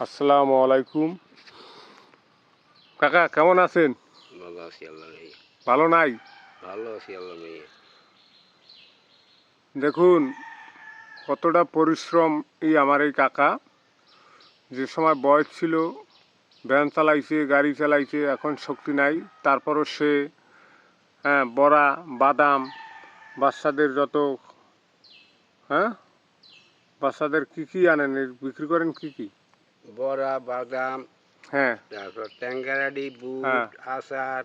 আসসালামু আলাইকুম। কাকা কেমন আছেন? ভালো আছি আল্লাহ রহি। ভালো নাই? ভালো আছি আল্লাহ রহি। দেখুন কতটা পরিশ্রম আমার এই কাকা। যে সময় বয়স ছিল ভ্যান চালাইছে, গাড়ি চালাইছে, এখন শক্তি নাই। তারপরও সে বড়া, বাদাম, বাচ্চাদের যত বাচ্চাদের কি আনেন, বিক্রি করেন কি? বড়া, বাদাম, হ্যাঁ, তারপর ট্যাঙ্গারাডি, হ্যাঁ, বুট, আচার,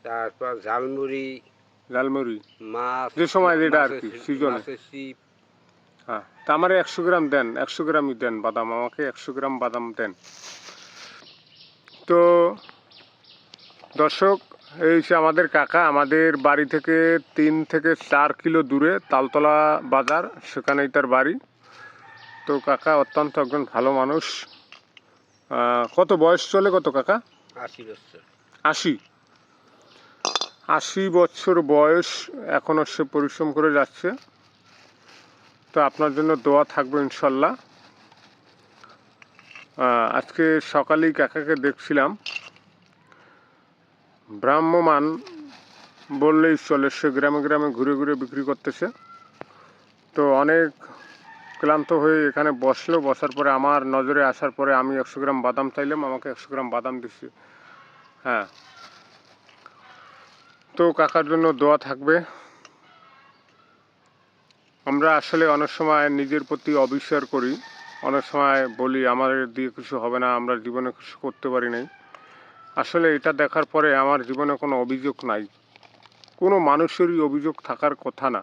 তারপর ঝালমুড়ি, ঝালমুড়ি, মাছ, যে সময় যেটা আর কি সিজনে। মাছের চিপ। হ্যাঁ, তা আমার 100 গ্রাম দেন, 100 গ্রামই দেন বাদাম, আমাকে 100 গ্রাম বাদাম দেন। তো দর্শক, এই সে আমাদের কাকা, আমাদের বাড়ি থেকে 3 থেকে 4 কিলো দূরে তালতলা বাজার, সেখানেই তার বাড়ি। তো কাকা অত্যন্ত একজন ভালো মানুষ। কত বয়স চলে কত কাকা? 80 বছর। 80 বছর বয়স, এখনও সে পরিশ্রম করে যাচ্ছে। তো আপনার জন্য দোয়া থাকবে ইনশাল্লাহ। আজকে সকালেই কাকাকে দেখছিলাম, ভ্রাম্যমান বললেই চলে, সে গ্রামে গ্রামে ঘুরে ঘুরে বিক্রি করতেছে। তো অনেক ক্লান্ত হয়ে এখানে বসলো, বসার পরে আমার নজরে আসার পরে আমি 100 গ্রাম বাদাম চাইলাম, আমাকে 100 গ্রাম বাদাম দিচ্ছি। হ্যাঁ, তো কাকার জন্য দোয়া থাকবে। আমরা আসলে অনেক সময় নিজের প্রতি অবিশ্বাস করি, অনেক সময় বলি আমাদের দিয়ে কিছু হবে না, আমরা জীবনে কিছু করতে পারি নাই। আসলে এটা দেখার পরে আমার জীবনে কোনো অভিযোগ নাই, কোনো মানুষেরই অভিযোগ থাকার কথা না।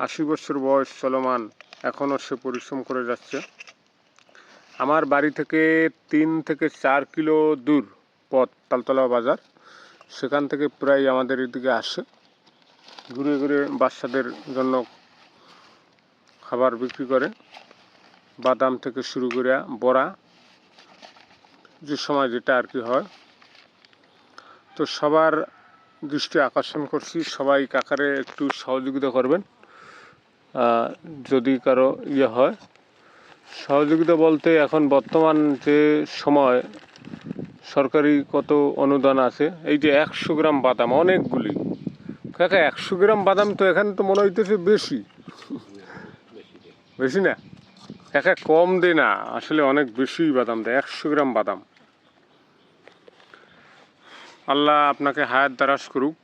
80 বছর বয়স চলমান, এখনও সে পরিশ্রম করে যাচ্ছে। আমার বাড়ি থেকে 3 থেকে 4 কিলো দূর পথ তালতলা বাজার, সেখান থেকে প্রায় আমাদের এদিকে আসে, ঘুরে ঘুরে বাচ্চাদের জন্য খাবার বিক্রি করে, বাদাম থেকে শুরু করে বড়া, যে সময় যেটা আর কি হয়। তো সবার দৃষ্টি আকর্ষণ করছি, সবাই কাকারে একটু সহযোগিতা করবেন। যদি কারো হয় সহযোগিতা বলতে, এখন বর্তমান যে সময় সরকারি কত অনুদান আছে, এই যে 100 গ্রাম বাদাম অনেকগুলি। কাকা 100 গ্রাম বাদাম তো এখানে তো মনে হইতেছে বেশি। বেশি না কাকা, কম দে না, আসলে অনেক বেশি বাদাম দেয়, 100 গ্রাম বাদাম। আল্লাহ আপনাকে হায়াত দারাজ করুক,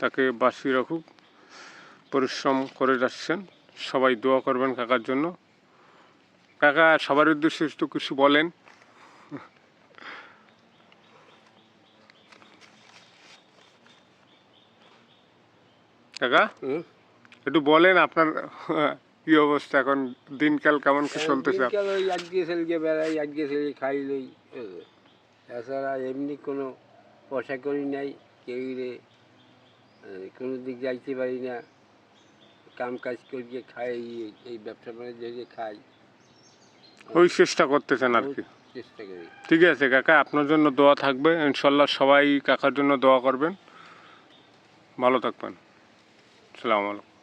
তাকে বাঁচিয়ে রাখুক। পরিশ্রম করে যাচ্ছেন, সবাই দোয়া করবেন কাকার জন্য। কাকা সবার উদ্দেশ্যে একটু কিছু বলেন। কাকা একটু বলেন আপনার কি অবস্থা, এখন দিনকাল কেমন কি চলতেছে? দিনকাল ওই একদিকে ছেলেকে বেড়াই, একদিকে ছেলে খাই লই, এছাড়া এমনি কোনো পয়সা করি নাই, কেউ কোনো দিক যাইতে পারি না, কাম কাজ করিয়ে খাই, এই ব্যবসা বাণিজ্য খাই, ওই চেষ্টা করতেছেন আর কি। চেষ্টা করি। ঠিক আছে কাকা, আপনার জন্য দোয়া থাকবে ইনশাল্লাহ, সবাই কাকার জন্য দোয়া করবেন। ভালো থাকবেন। আসসালামু আলাইকুম।